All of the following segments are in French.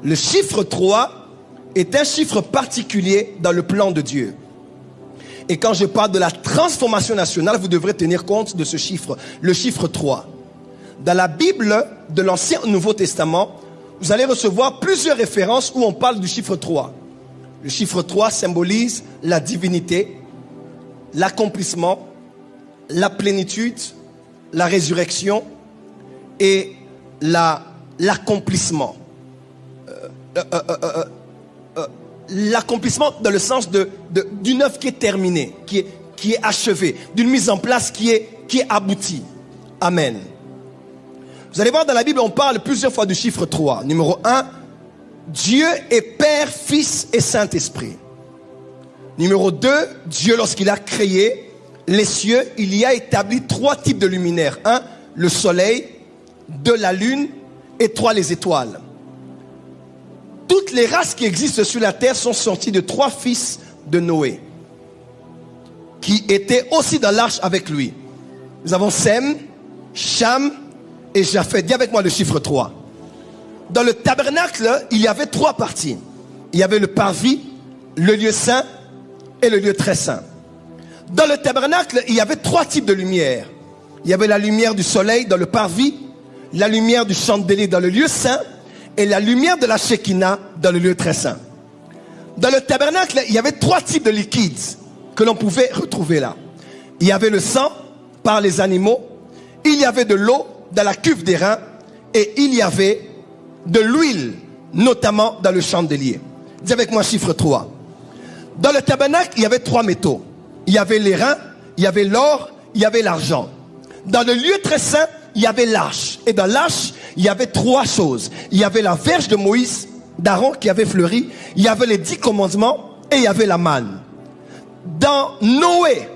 Le chiffre 3 est un chiffre particulier dans le plan de Dieu. Et quand je parle de la transformation nationale, vous devrez tenir compte de ce chiffre, le chiffre 3. Dans la Bible de l'Ancien et Nouveau Testament, vous allez recevoir plusieurs références où on parle du chiffre 3. Le chiffre 3 symbolise la divinité, l'accomplissement, la plénitude, la résurrection et l'accomplissement. L'accomplissement dans le sens d'une œuvre qui est terminée, qui est achevée, d'une mise en place qui est aboutie. Amen. Vous allez voir dans la Bible, on parle plusieurs fois du chiffre 3. Numéro 1, Dieu est Père, Fils et Saint-Esprit. Numéro 2, Dieu, lorsqu'il a créé les cieux, il y a établi 3 types de luminaires. 1, le soleil, 2, la lune et 3, les étoiles. Toutes les races qui existent sur la terre sont sorties de 3 fils de Noé, qui étaient aussi dans l'arche avec lui. Nous avons Sem, Cham et Japheth. Dis avec moi le chiffre 3. Dans le tabernacle, il y avait 3 parties. Il y avait le parvis, le lieu saint et le lieu très saint. Dans le tabernacle, il y avait 3 types de lumière. Il y avait la lumière du soleil dans le parvis, la lumière du chandelier dans le lieu saint et la lumière de la Shekinah dans le lieu très saint. Dans le tabernacle, il y avait 3 types de liquides que l'on pouvait retrouver là. Il y avait le sang par les animaux, il y avait de l'eau dans la cuve d'airain et il y avait de l'huile, notamment dans le chandelier. Dis avec moi chiffre 3. Dans le tabernacle, il y avait 3 métaux. Il y avait l'airain, il y avait l'or, il y avait l'argent. Dans le lieu très saint, il y avait l'arche. Et dans l'arche, il y avait 3 choses. Il y avait la verge de Moïse, d'Aaron qui avait fleuri. Il y avait les 10 commandements et il y avait la manne. Dans Noé,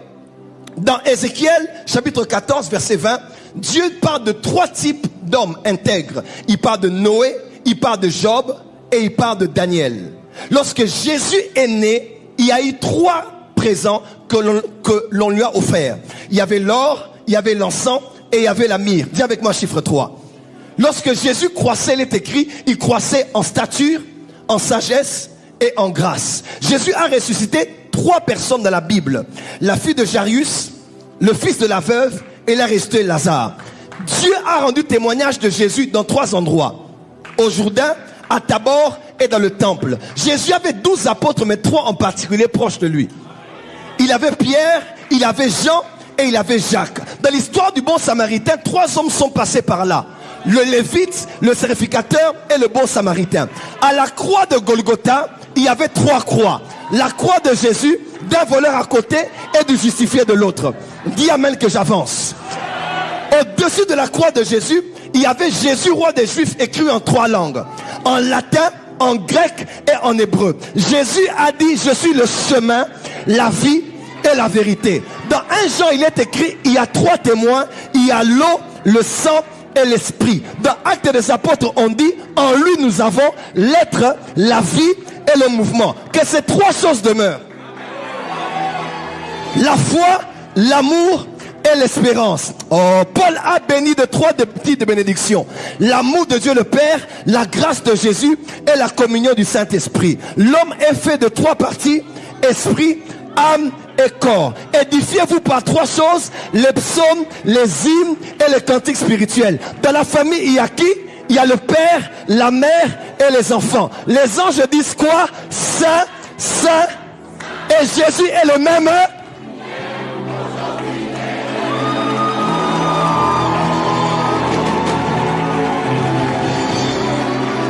dans Ézéchiel, chapitre 14, verset 20, Dieu parle de 3 types d'hommes intègres. Il parle de Noé, il parle de Job et il parle de Daniel. Lorsque Jésus est né, il y a eu 3 présents que l'on lui a offerts. Il y avait l'or, il y avait l'encens et il y avait la myrrhe. Dis avec moi chiffre 3. Lorsque Jésus croissait, il est écrit, il croissait en stature, en sagesse et en grâce. Jésus a ressuscité 3 personnes dans la Bible. La fille de Jairus, le fils de la veuve et la ressuscité Lazare. Dieu a rendu témoignage de Jésus dans 3 endroits. Au Jourdain, à Tabor et dans le temple. Jésus avait 12 apôtres, mais 3 en particulier proches de lui. Il avait Pierre, il avait Jean et il avait Jacques. Dans l'histoire du bon samaritain, 3 hommes sont passés par là. Le lévite, le sacrificateur et le bon samaritain. À la croix de Golgotha, il y avait 3 croix. La croix de Jésus, d'un voleur à côté et du justifié de l'autre. Dis amen que j'avance. Au-dessus de la croix de Jésus, il y avait Jésus, roi des Juifs, écrit en 3 langues. En latin, en grec et en hébreu. Jésus a dit, je suis le chemin, la vie et la vérité. Dans 1 Jean, il est écrit, il y a 3 témoins, il y a l'eau, le sang et l'esprit. Dans Actes des Apôtres, on dit, en lui nous avons l'être, la vie et le mouvement. Que ces 3 choses demeurent. La foi, l'amour et l'espérance. Oh, Paul a béni de 3 petites bénédictions. L'amour de Dieu le Père, la grâce de Jésus et la communion du Saint-Esprit. L'homme est fait de 3 parties, esprit, âme et corps. Édifiez-vous par 3 choses, les psaumes, les hymnes et les cantiques spirituels. Dans la famille, il y a qui? Il y a le père, la mère et les enfants. Les anges disent quoi? Saint, Saint. Et Jésus est le même